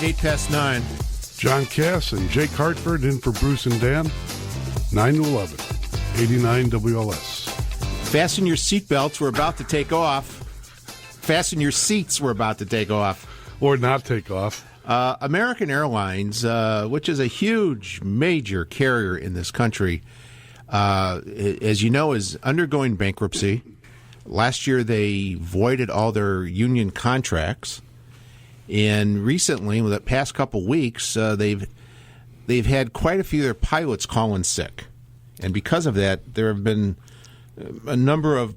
right, 9:08. John Cass and Jake Hartford in for Bruce and Dan. 9 to 11, 89 WLS. Fasten your seatbelts. We're about to take off. Fasten your seats. We're about to take off. Or not take off. American Airlines, which is a huge, major carrier in this country, as you know, is undergoing bankruptcy. Last year, they voided all their union contracts. And recently, in the past couple weeks, they've had quite a few of their pilots call in sick. And because of that, there have been a number of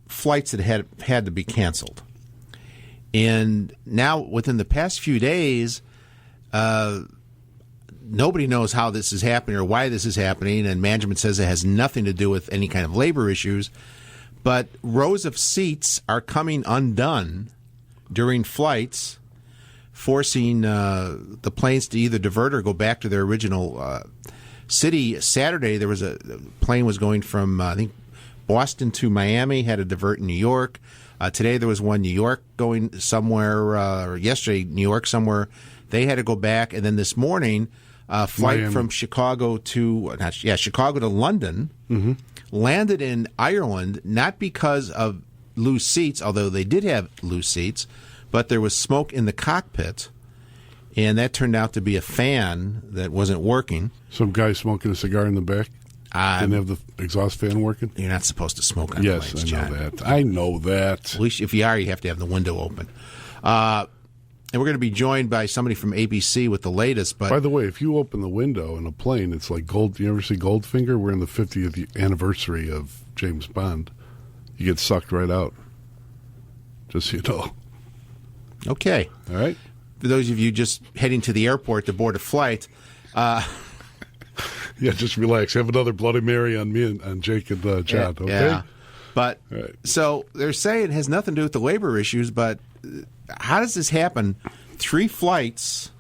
flights that had to be canceled. And now, within the past few days, nobody knows how this is happening or why this is happening, and management says it has nothing to do with any kind of labor issues. But rows of seats are coming undone during flights, forcing the planes to either divert or go back to their original city. Saturday, there was a plane was going from, I think, Boston to Miami, had to divert in New York. Today there was one New York going somewhere, or yesterday New York somewhere. They had to go back, and then this morning, flight Miami. from Chicago to London landed in Ireland, not because of loose seats, although they did have loose seats, but there was smoke in the cockpit, and that turned out to be a fan that wasn't working. Some guy smoking a cigar in the back. Didn't have the exhaust fan working? You're not supposed to smoke on Yes, planes, I know John. that. I know that. At least if you are, you have to have the window open. And we're going to be joined by somebody from ABC with the latest. But By the way, if you open the window in a plane, it's like gold. You ever see Goldfinger? We're in the 50th anniversary of James Bond. You get sucked right out. Just so you know. okay, All right? for those of you just heading to the airport to board a flight, Yeah, just relax. Have another Bloody Mary on me and on Jake and John, okay? yeah. But Right. so they're saying it has nothing to do with the labor issues. But how does this happen? 3 flights,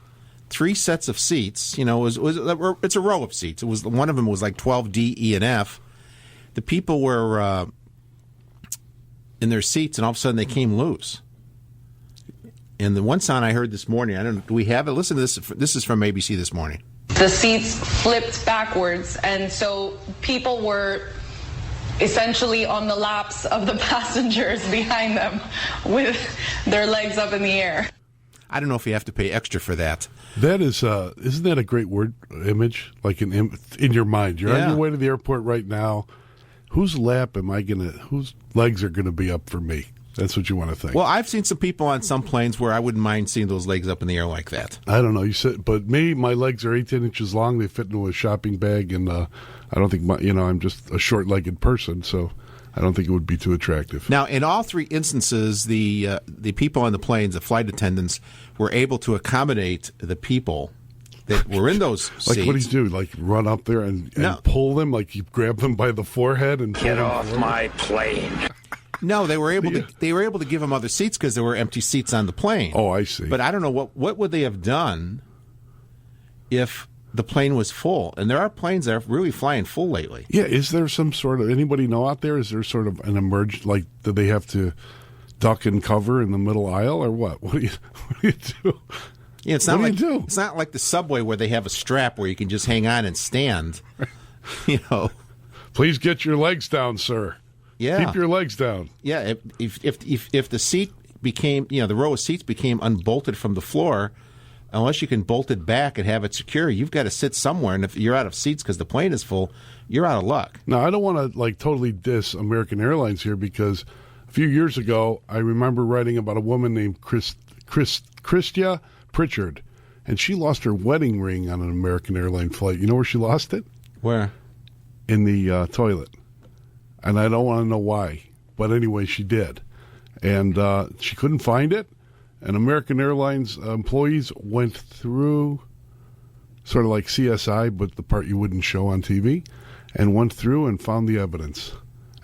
3 sets of seats. You know, it's a row of seats. It was one of them was like 12D, E, and F. The people were in their seats, and all of a sudden they came loose. And the one sound I heard this morning, I don't know, do we have it? Listen to this. This is from ABC this morning. The seats flipped backwards, and so people were essentially on the laps of the passengers behind them with their legs up in the air. I don't know if you have to pay extra for that. That is, isn't that a great word image? Like in your mind. You're on your way to the airport right now. Whose legs are going to be up for me? That's what you want to think. Well, I've seen some people on some planes where I wouldn't mind seeing those legs up in the air like that. I don't know. You said, but me, my legs are 18 inches long. They fit into a shopping bag, and I don't think I'm just a short-legged person, so I don't think it would be too attractive. Now, in all 3 instances, the people on the planes, the flight attendants, were able to accommodate the people that were in those seats. Like, what do you do? Like, run up there and pull them? Like, you grab them by the forehead and pull Get them off forward? my plane. No, they were able to. They were able to give them other seats because there were empty seats on the plane. Oh, I see. But I don't know what would they have done if the plane was full. And there are planes that are really flying full lately. Yeah, is there some sort of, anybody know out there, is there sort of an like, do they have to duck and cover in the middle aisle or what? What do you do? Yeah, it's not What like do you do? It's not like the subway where they have a strap where you can just hang on and stand. You know. Please get your legs down, sir. Yeah. Keep your legs down. Yeah, if the seat became, the row of seats became unbolted from the floor, unless you can bolt it back and have it secure, you've got to sit somewhere. And if you're out of seats because the plane is full, you're out of luck. Now, I don't want to totally diss American Airlines here because a few years ago, I remember writing about a woman named Christia Pritchard, and she lost her wedding ring on an American airline flight. You know where she lost it? Where? In the toilet. And I don't want to know why. But anyway, she did. And she couldn't find it. And American Airlines employees went through, sort of like CSI, but the part you wouldn't show on TV, and went through and found the evidence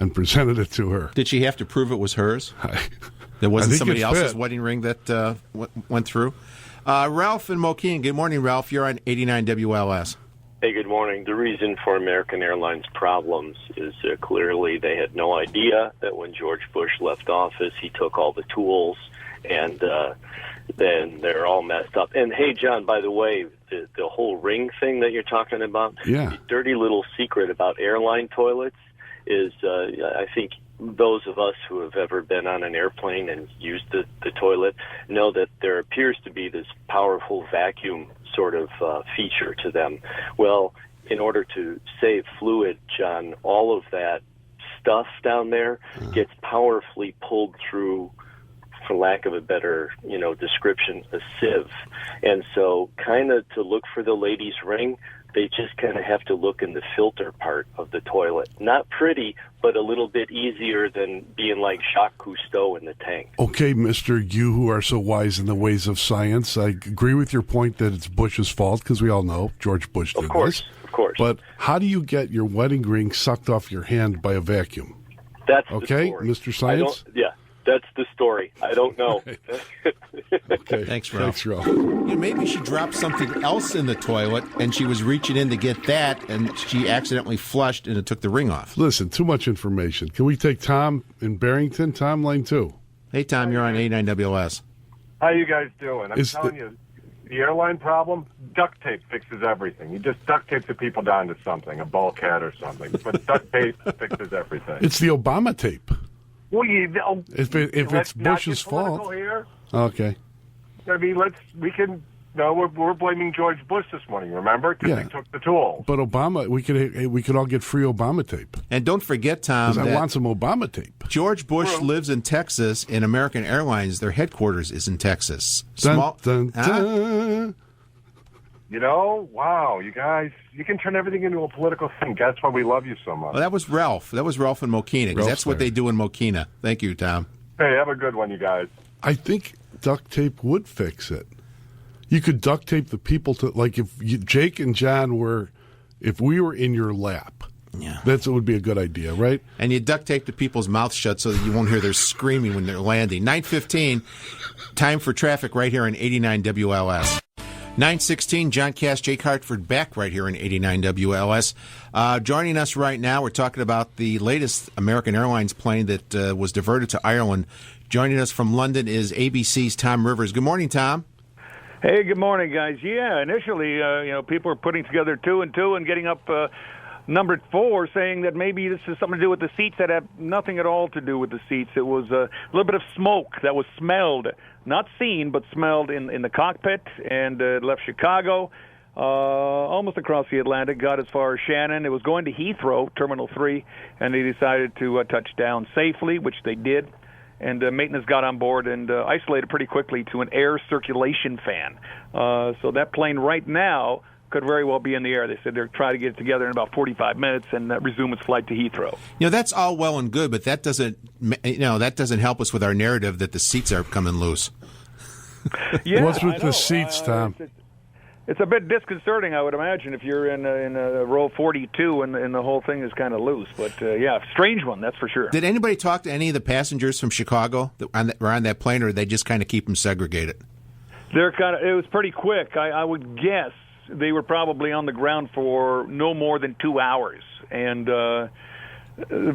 and presented it to her. Did she have to prove it was hers? There wasn't think somebody it else's fit. wedding ring that went through? Ralph in Mokeen. Good morning, Ralph. You're on 89 WLS. Hey, good morning. The reason for American Airlines problems is clearly they had no idea that when George Bush left office, he took all the tools and then they're all messed up. And hey, John, by the way, the whole ring thing that you're talking about, the dirty little secret about airline toilets is, I think those of us who have ever been on an airplane and used the toilet know that there appears to be this powerful vacuum sort of feature to them. Well, in order to save fluid, John, all of that stuff down there gets powerfully pulled through, for lack of a better, description, a sieve. And so kind of to look for the ladies' ring, they just kind of have to look in the filter part of the toilet. Not pretty, but a little bit easier than being like Jacques Cousteau in the tank. Okay, Mr. You who are so wise in the ways of science, I agree with your point that it's Bush's fault, because we all know George Bush did this. Of course. But how do you get your wedding ring sucked off your hand by a vacuum? That's okay, the story. Mr. Science? That's the story. I don't know. Okay. Thanks, Ralph. Thanks, Ralph. Maybe she dropped something else in the toilet, and she was reaching in to get that, and she accidentally flushed, and it took the ring off. Listen, too much information. Can we take Tom in Barrington? Tom, line 2. Hey, Tom, you're on 89 WLS. How you guys doing? I'm telling you, the airline problem, duct tape fixes everything. You just duct tape the people down to something, a bulkhead or something. But duct tape fixes everything. It's the Obama tape. Well, if it's Bush's fault. Here. Okay. I mean, we're blaming George Bush this morning, remember? Because they took the tool. But Obama, we could all get free Obama tape. And don't forget, Tom, I want some Obama tape. George Bush lives in Texas, and American Airlines, their headquarters is in Texas. Dun, dun. Wow, you guys, you can turn everything into a political thing. That's why we love you so much. Well, that was Ralph. That was Ralph in Mokina, because that's what they do in Mokina. Thank you, Tom. Hey, have a good one, you guys. I think duct tape would fix it. You could duct tape the people to, like, if Jake and John if we were in your lap. Yeah. That would be a good idea, right? And you duct tape the people's mouths shut so that you won't hear their screaming when they're landing. 9:15, time for traffic right here on 89 WLS. 9:16, John Cass, Jake Hartford back right here in 89 WLS. Joining us right now, we're talking about the latest American Airlines plane that was diverted to Ireland. Joining us from London is ABC's Tom Rivers. Good morning, Tom. Hey, good morning, guys. Yeah, initially, people were putting together 2 and 2 and getting up number 4, saying that maybe this is something to do with the seats that have nothing at all to do with the seats. It was a little bit of smoke that was smelled, not seen, but smelled in the cockpit, and it left Chicago, almost across the Atlantic, got as far as Shannon. It was going to Heathrow, Terminal 3, and they decided to touch down safely, which they did. And maintenance got on board and isolated pretty quickly to an air circulation fan. So that plane right now could very well be in the air. They said they're trying to get it together in about 45 minutes and resume its flight to Heathrow. That's all well and good, but that doesn't help us with our narrative that the seats are coming loose. Yeah, what's with the seats, Tom? It's a bit disconcerting, I would imagine, if you're in a row 42 and the whole thing is kind of loose. But, strange one, that's for sure. Did anybody talk to any of the passengers from Chicago that were on that plane, or did they just kind of keep them segregated? It was pretty quick. I would guess they were probably on the ground for no more than 2 hours. And the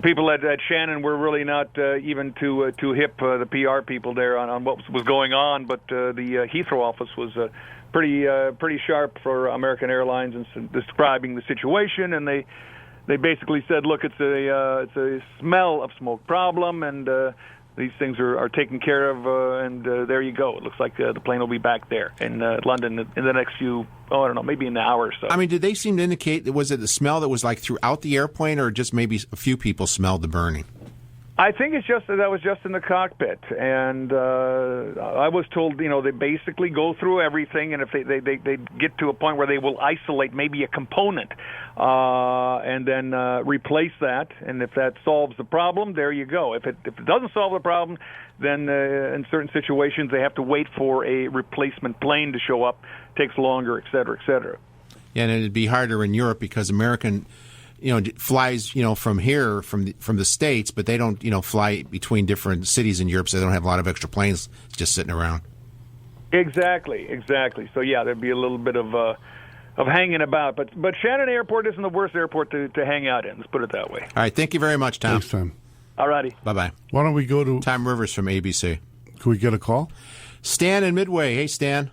people at Shannon were really not even too hip, the PR people there, on what was going on. But the Heathrow office was pretty sharp for American Airlines in describing the situation, and they basically said, look, it's a smell of smoke problem, and these things are taken care of, and there you go. It looks like the plane will be back there in London in the next maybe in an hour or so. I mean, did they seem to indicate, was it the smell that was like throughout the airplane, or just maybe a few people smelled the burning? I think that was just in the cockpit, and I was told, they basically go through everything, and if they get to a point where they will isolate maybe a component, and then replace that, and if that solves the problem, there you go. If it doesn't solve the problem, then in certain situations they have to wait for a replacement plane to show up. Takes longer, et cetera, et cetera. Yeah, and it'd be harder in Europe because American flies, from here, from the States, but they don't, fly between different cities in Europe, so they don't have a lot of extra planes just sitting around. Exactly. So, yeah, there'd be a little bit of hanging about. But Shannon Airport isn't the worst airport to hang out in. Let's put it that way. All right. Thank you very much, Tom. Thanks, Tom. All righty. Bye-bye. Why don't we go to Tom Rivers from ABC. Can we get a call? Stan in Midway. Hey, Stan.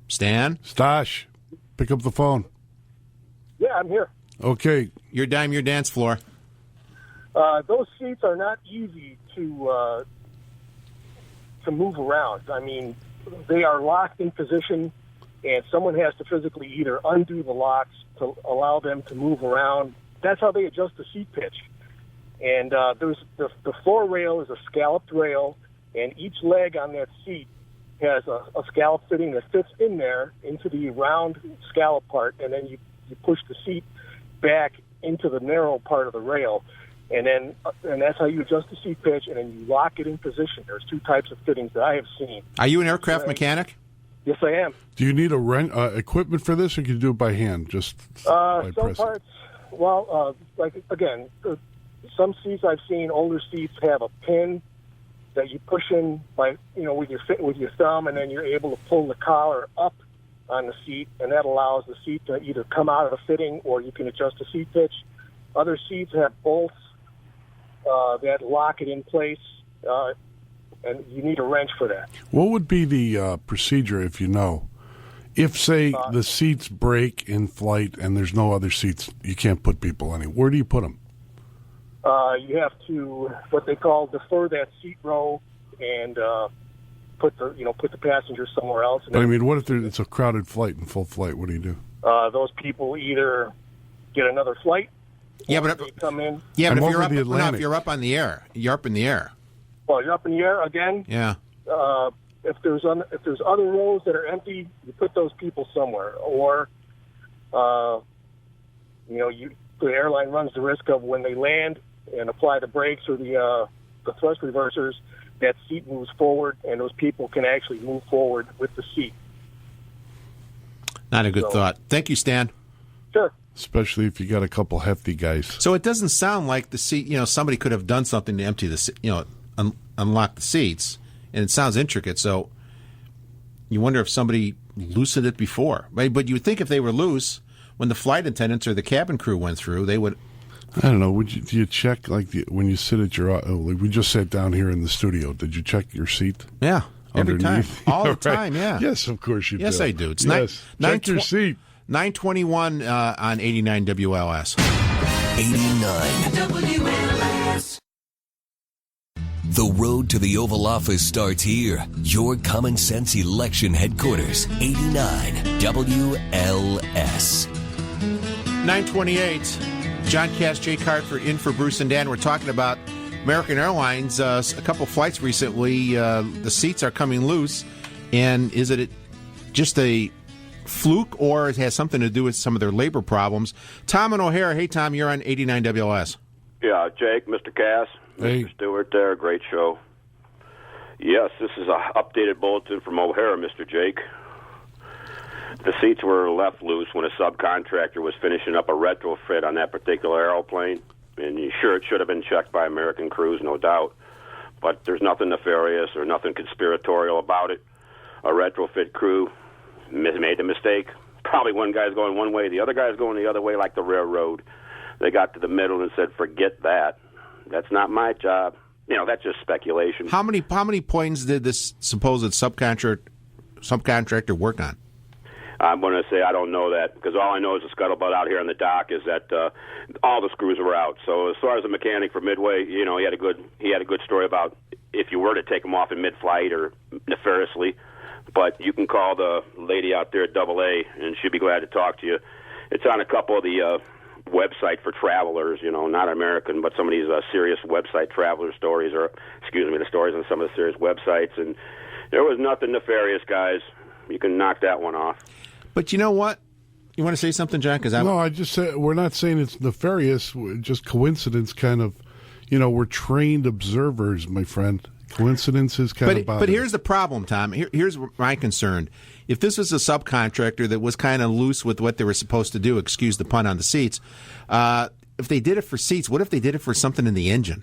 Stan? Stash, pick up the phone. Yeah, I'm here. Okay. Your dime, your dance floor. Those seats are not easy to move around. I mean, they are locked in position, and someone has to physically either undo the locks to allow them to move around. That's how they adjust the seat pitch. And there's the floor rail is a scalloped rail, and each leg on that seat has a scallop fitting that fits in there into the round scallop part, and then you push the seat back into the narrow part of the rail. And that's how you adjust the seat pitch, and then you lock it in position. There's two types of fittings that I have seen. Are you an aircraft mechanic? Yes, I am. Do you need equipment for this, or can you do it by hand? Just by some pressing? parts. Well, some seats I've seen, older seats have a pin that you push in by with your thumb, and then you're able to pull the collar up on the seat, and that allows the seat to either come out of the fitting or you can adjust the seat pitch. Other seats have bolts that lock it in place, and you need a wrench for that. What would be the procedure if you know? If, say, the seats break in flight and there's no other seats, you can't put people anywhere. Where do you put them? You have to what they call defer that seat row and put the passenger somewhere else. But I mean, what if it's a crowded flight in full flight? What do you do? Those people either get another flight. Yeah, but they come in. Yeah, but if you're up on the air, you're up in the air. Well, you're up in the air again. Yeah. If there's other rows that are empty, you put those people somewhere, or the airline runs the risk of when they land and apply the brakes or the thrust reversers, that seat moves forward, and those people can actually move forward with the seat. Not a good thought. Thank you, Stan. Sure. Especially if you got a couple hefty guys. So it doesn't sound like the seat. Somebody could have done something to empty the, unlock the seats, and it sounds intricate. So you wonder if somebody loosened it before. But you would think if they were loose, when the flight attendants or the cabin crew went through, they would. I don't know. Do you check when you sit at your? We just sat down here in the studio. Did you check your seat? Yeah, every underneath? time, all the Right. time. Yeah. Yes, of course you do. Yes, I do. It's check your seat. 9:21 on 89 WLS. 89 WLS. The road to the Oval Office starts here. Your common sense election headquarters. 89 WLS. 9:28. John Cass, Jay Cartford in for Bruce and Dan. We're talking about American Airlines. A couple flights recently, the seats are coming loose. And is it just a fluke, or it has something to do with some of their labor problems? Tom and O'Hare. Hey, Tom, you're on 89 WLS. Yeah, Jake, Mr. Cass, Hey. Mr. Stewart there, great show. Yes, this is an updated bulletin from O'Hare, Mr. Jake. The seats were left loose when a subcontractor was finishing up a retrofit on that particular airplane, and sure, it should have been checked by American crews, no doubt, but there's nothing nefarious or nothing conspiratorial about it. A retrofit crew made the mistake. Probably one guy's going one way, the other guy's going the other way, like the railroad. They got to the middle and said, forget that. That's not my job. That's just speculation. How many planes did this supposed subcontractor work on? I'm going to say I don't know that, because all I know is the scuttlebutt out here on the dock is that all the screws were out. So as far as the mechanic for Midway, he had a good story about if you were to take them off in mid-flight or nefariously. But you can call the lady out there at AA, and she'd be glad to talk to you. It's on a couple of the website for travelers, not American, but some of these serious website traveler stories, the stories on some of the serious websites. And there was nothing nefarious, guys. You can knock that one off. But you know what? You want to say something, John? No, I just said we're not saying it's nefarious. Just coincidence, kind of. We're trained observers, my friend. Coincidence is kind of bothering. But here's the problem, Tom. Here's my concern. If this was a subcontractor that was kind of loose with what they were supposed to do, excuse the pun on the seats, if they did it for seats, what if they did it for something in the engine?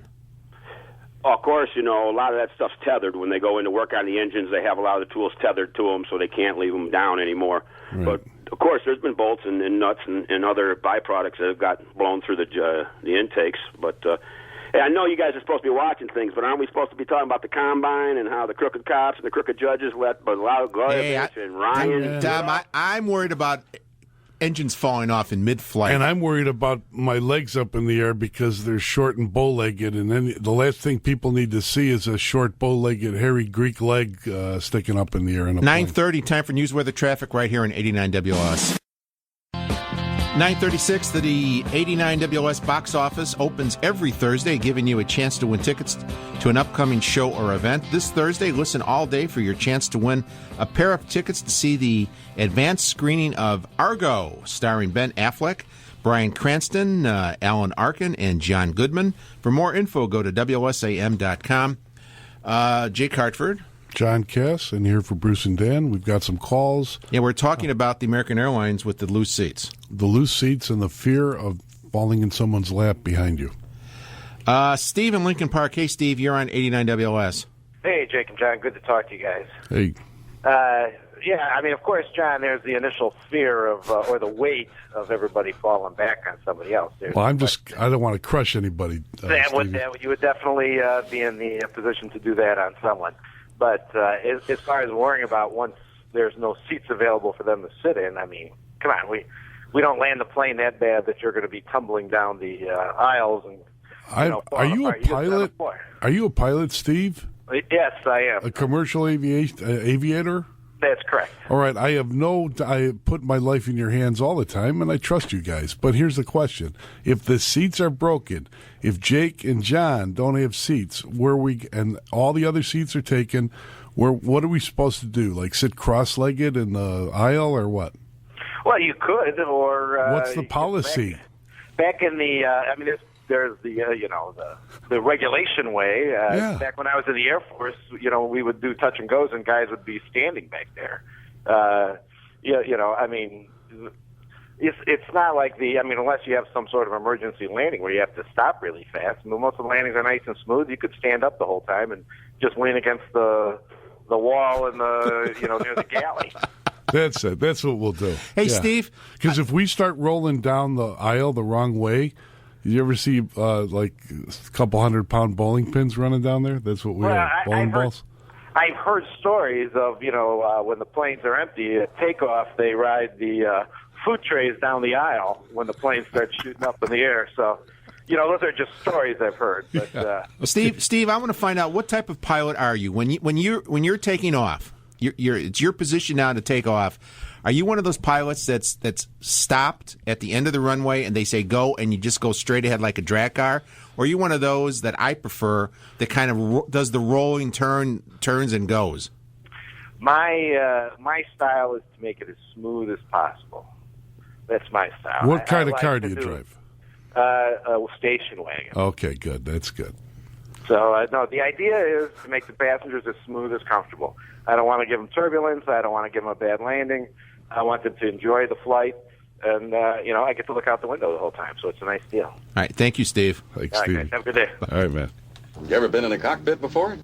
Of course, a lot of that stuff's tethered. When they go in to work on the engines, they have a lot of the tools tethered to them, so they can't leave them down anymore. Right. But, of course, there's been bolts and nuts and other byproducts that have got blown through the intakes. But Hey, I know you guys are supposed to be watching things, but aren't we supposed to be talking about the combine and how the crooked cops and the crooked judges let Blagojevich and Ryan? Tom, I'm worried about engines falling off in mid-flight. And I'm worried about my legs up in the air because they're short and bow-legged, and then the last thing people need to see is a short, bow-legged, hairy Greek leg sticking up in the air. 9:30, time for news weather traffic right here on 89 WLS. 9:36, the 89 WLS box office opens every Thursday, giving you a chance to win tickets to an upcoming show or event. This Thursday, listen all day for your chance to win a pair of tickets to see the advanced screening of Argo, starring Ben Affleck, Bryan Cranston, Alan Arkin, and John Goodman. For more info, go to WSAM.com. Jake Hartford. John Cass, and here for Bruce and Dan. We've got some calls. Yeah, we're talking about the American Airlines with the loose seats. The loose seats and the fear of falling in someone's lap behind you. Steve in Lincoln Park. Hey, Steve, you're on 89 WLS. Hey, Jake and John. Good to talk to you guys. Hey. Yeah, I mean, of course, John, there's the initial fear of, or the weight of everybody falling back on somebody else. Well, I don't want to crush anybody. You would definitely be in the position to do that on someone. But as far as worrying about once there's no seats available for them to sit in, I mean, come on, we don't land the plane that bad that you're going to be tumbling down the aisles and. Are you a pilot? Are you a pilot, Steve? Yes, I am. A commercial aviator? That's correct. All right, I put my life in your hands all the time, and I trust you guys. But here's the question: if the seats are broken, if Jake and John don't have seats, and all the other seats are taken, what are we supposed to do? Like sit cross-legged in the aisle, or what? Well, you could, or what's the policy? Back in the, there's the regulation way. Back when I was in the Air Force, we would do touch and goes, and guys would be standing back there. It's not like unless you have some sort of emergency landing where you have to stop really fast. I mean, most of the landings are nice and smooth. You could stand up the whole time and just lean against the wall and near the galley. That's it. That's what we'll do. Hey, Steve, because if we start rolling down the aisle the wrong way. You ever see like a couple 100-pound bowling pins running down there? That's what we are, bowling balls. I've heard stories of when the planes are empty at takeoff, they ride the food trays down the aisle when the plane starts shooting up in the air. So, those are just stories I've heard. But Steve, I want to find out what type of pilot are you when you're taking off. It's your position now to take off. Are you one of those pilots that's stopped at the end of the runway and they say go and you just go straight ahead like a drag car? Or are you one of those that I prefer that kind of does the rolling turns and goes? My style is to make it as smooth as possible. That's my style. What kind of car do you drive? A station wagon. Okay, good. That's good. So, no, the idea is to make the passengers as smooth as comfortable. I don't want to give them turbulence. I don't want to give them a bad landing. I want them to enjoy the flight. And, I get to look out the window the whole time, so it's a nice deal. All right. Thank you, Steve. Thanks, All right, Steve. guys, have a good day. All right, man. You ever been in a cockpit before?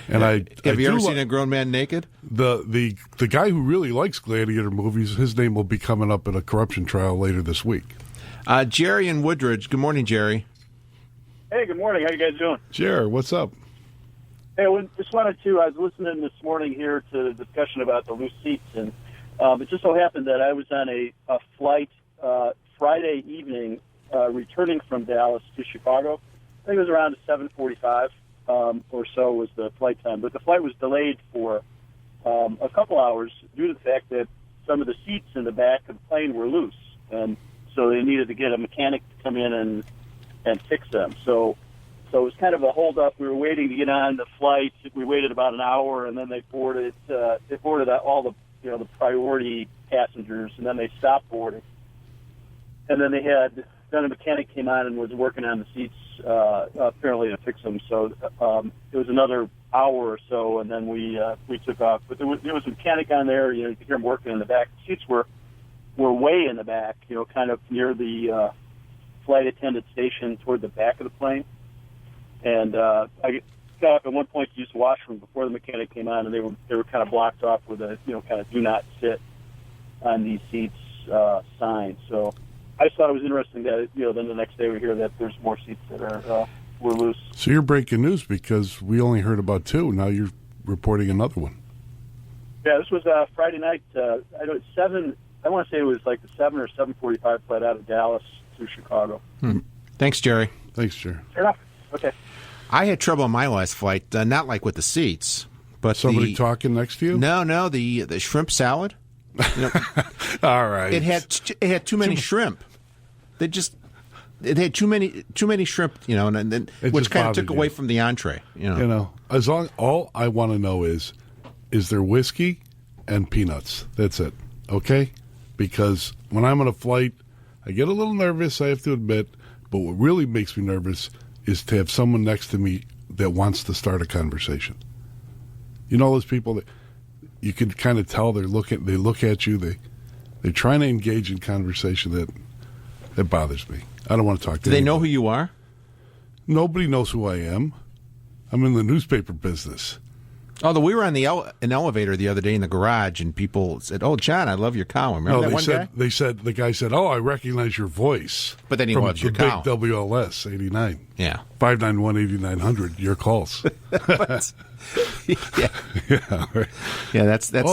And have you ever seen a grown man naked? The guy who really likes gladiator movies, his name will be coming up in a corruption trial later this week. Jerry in Woodridge. Good morning, Jerry. Hey, good morning. How you guys doing? Jerry, what's up? Hey, I was listening this morning here to the discussion about the loose seats, and it just so happened that I was on a flight Friday evening returning from Dallas to Chicago. I think it was around 7:45 or so was the flight time, but the flight was delayed for a couple hours due to the fact that some of the seats in the back of the plane were loose, and so they needed to get a mechanic to come in and fix them. So it was kind of a hold-up. We were waiting to get on the flight. We waited about an hour, and then they boarded all the the priority passengers, and then they stopped boarding. And then then a mechanic came on and was working on the seats apparently to fix them. So it was another hour or so, and then we took off. But there was a mechanic on there. You could hear him working in the back. The seats were way in the back, kind of near the flight attendant station toward the back of the plane. And I got up at one point to use the washroom before the mechanic came on, and they were kind of blocked off with a kind of do not sit on these seats sign. So I just thought it was interesting that then the next day we hear that there's more seats that were loose. So you're breaking news because we only heard about 2. Now you're reporting another one. Yeah, this was Friday night. I know it's 7. I want to say it was like the 7 or 7:45 flight out of Dallas to Chicago. Thanks, Jerry. Thanks, Jerry. Fair enough. Okay. I had trouble on my last flight, not like with the seats, but somebody talking next to you. No, the shrimp salad. All right. It had too many shrimp. It had too many shrimp, and then which kind of took away from the entree. As long all I want to know is there whiskey and peanuts? That's it. Okay? Because when I'm on a flight, I get a little nervous, I have to admit, but what really makes me nervous is to have someone next to me that wants to start a conversation. You know those people that you can kind of tell they look at you, they're trying to engage in conversation that bothers me. I don't want to talk to Do they know who you are? Nobody knows who I am. I'm in the newspaper business. Although we were on an elevator the other day in the garage, and people said, "Oh, John, I love your column." Remember that one guy? They said the guy said, "Oh, I recognize your voice." But then he loves your column. Big WLS 89. Yeah, 591-8900. Your calls. But, yeah. Right. Yeah, that's the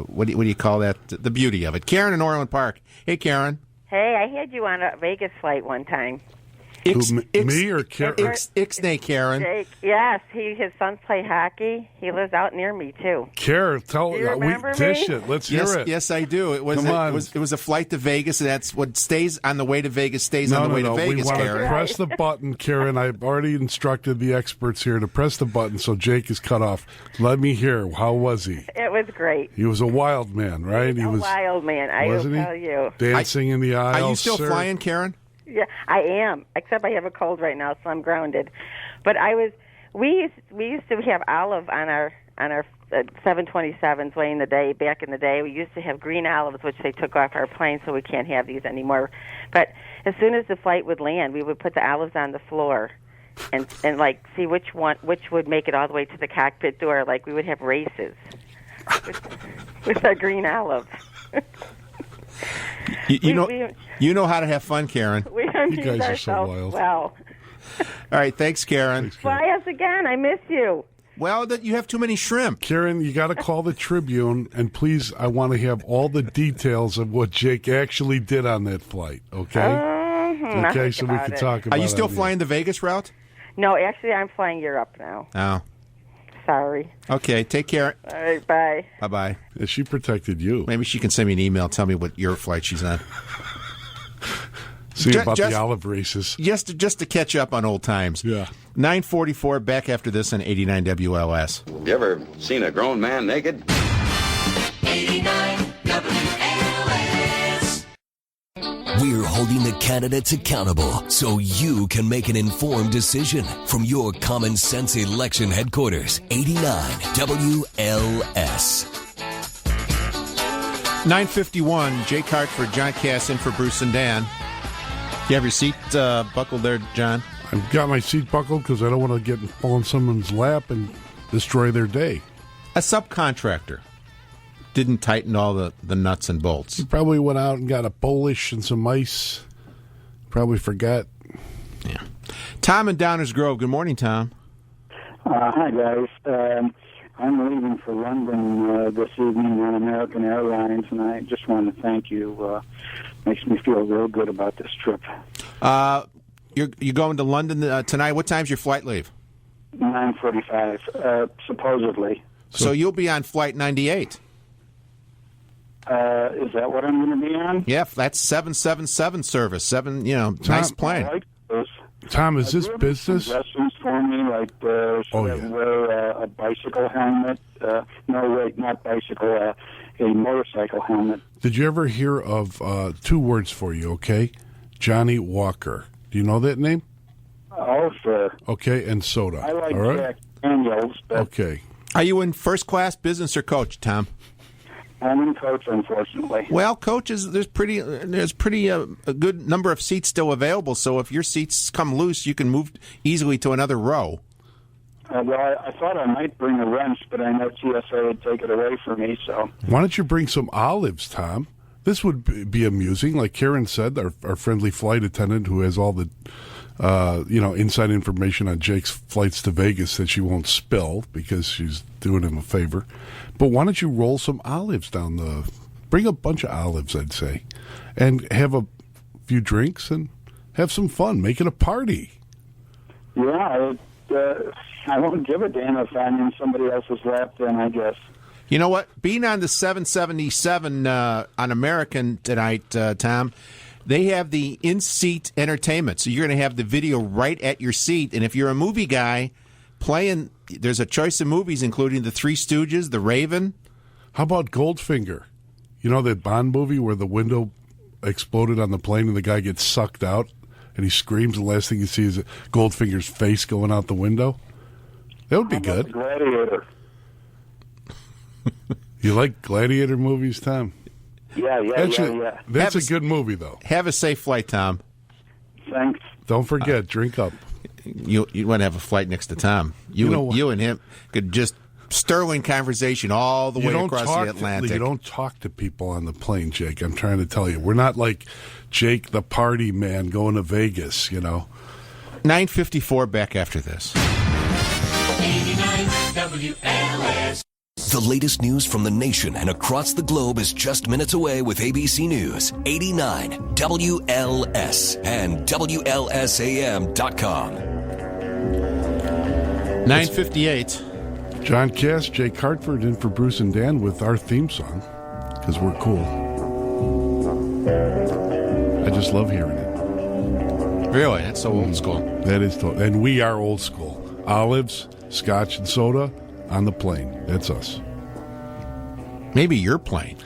what do you call that? The beauty of it. Karen in Orland Park. Hey, Karen. Hey, I had you on a Vegas flight one time. Me or Karen? Ixnay, Karen. Jake, yes, his sons play hockey. He lives out near me too. Karen, dish it. Let's hear it. Yes, I do. It was a flight to Vegas, and that's what stays on the way to Vegas stays on the way to Vegas. We want Karen. to press the button, Karen. I've already instructed the experts here to press the button so Jake is cut off. Let me hear. How was he? It was great. He was a wild man, right? He was a wild man. I will tell you. Dancing in the aisles. Are you still flying, Karen? Yeah, I am. Except I have a cold right now, so I'm grounded. But we used to have olive on our 727s way in the day. Back in the day, we used to have green olives, which they took off our plane, so we can't have these anymore. But as soon as the flight would land, we would put the olives on the floor and like see which would make it all the way to the cockpit door. Like we would have races with our green olives. You know how to have fun, Karen. We you guys are so wild. Well. All right, thanks, Karen. Fly us again. I miss you. Well, you have too many shrimp. Karen, you got to call the Tribune, and please, I want to have all the details of what Jake actually did on that flight, okay? Okay, so we can talk about it. Are you still flying the Vegas route? No, actually, I'm flying Europe now. Oh. Sorry. Okay, take care. All right, bye. Bye-bye. Yeah, she protected you. Maybe she can send me an email, tell me what your flight she's on. See about the olive races. Just to catch up on old times. Yeah. 9:44, back after this on 89 WLS. You ever seen a grown man naked? 89 WLS. We're holding the candidates accountable so you can make an informed decision. From your Common Sense election headquarters, 89 WLS. 9:51, Jake Hartford, John Cass in for Bruce and Dan. You have your seat buckled there, John? I've got my seat buckled because I don't want to fall in someone's lap and destroy their day. A subcontractor didn't tighten all the nuts and bolts. He probably went out and got a Polish and some ice. Probably forgot. Yeah. Tom in Downers Grove. Good morning, Tom. Hi, guys. I'm leaving for London this evening on American Airlines, and I just want to thank you. Makes me feel real good about this trip. You're going to London tonight. What time's your flight leave? 9:45, supposedly. So you'll be on Flight 98. Is that what I'm going to be on? Yeah, that's 777 service. Nice plane. I like those. Tom, is this business? Lessons for me, like wear a bicycle helmet. No, wait, not bicycle. A motorcycle helmet. Did you ever hear of 2 words for you? Okay, Johnny Walker. Do you know that name? Oh, sure. Okay, and soda. I like all right? Jack Daniels. But okay. Are you in first class, business, or coach, Tom? I'm in coach, unfortunately. Well, coaches, there's a good number of seats still available. So if your seats come loose, you can move easily to another row. Well, I thought I might bring a wrench, but I know TSA would take it away from me. So why don't you bring some olives, Tom? This would be amusing. Like Karen said, our friendly flight attendant who has all the inside information on Jake's flights to Vegas that she won't spill because she's doing him a favor. But why don't you roll some olives bring a bunch of olives, I'd say, and have a few drinks and have some fun. Make it a party. Yeah, I won't give a damn if I'm in somebody else's lap then, I guess. You know what? Being on the 777 on American tonight, Tom, they have the in-seat entertainment. So you're going to have the video right at your seat. And if you're a movie guy playing, there's a choice of movies, including The Three Stooges, The Raven. How about Goldfinger? You know that Bond movie where the window exploded on the plane and the guy gets sucked out and he screams, and the last thing you see is Goldfinger's face going out the window? That would be good. Gladiator. You like Gladiator movies, Tom? Yeah. That's a good movie, though. Have a safe flight, Tom. Thanks. Don't forget, drink up. You want to have a flight next to Tom. You and him could just sterling conversation all the way across the Atlantic. You don't talk to people on the plane, Jake. I'm trying to tell you. We're not like Jake the party man going to Vegas, 9:54 back after this. 89 WLS. The latest news from the nation and across the globe is just minutes away with ABC News, 89 WLS and WLSAM.com. 9:58. John Cass, Jake Hartford in for Bruce and Dan with our theme song, because we're cool. I just love hearing it. Really? That's so old school. That is, and we are old school. Olives, scotch, and soda on the plane. That's us. Maybe your plane.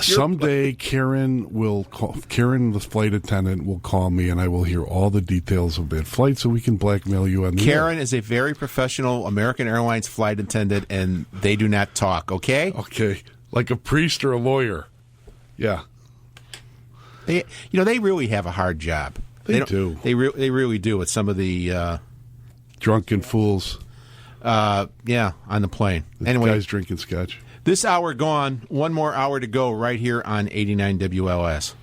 Someday Karen the flight attendant will call me and I will hear all the details of that flight so we can blackmail you on the Karen air. is a very professional American Airlines flight attendant and they do not talk, okay? Okay. Like a priest or a lawyer. Yeah. They really have a hard job. They do. They really do with some of the drunken fools. On the plane. Anyway, guys drinking scotch. This hour gone. One more hour to go right here on 89 WLS.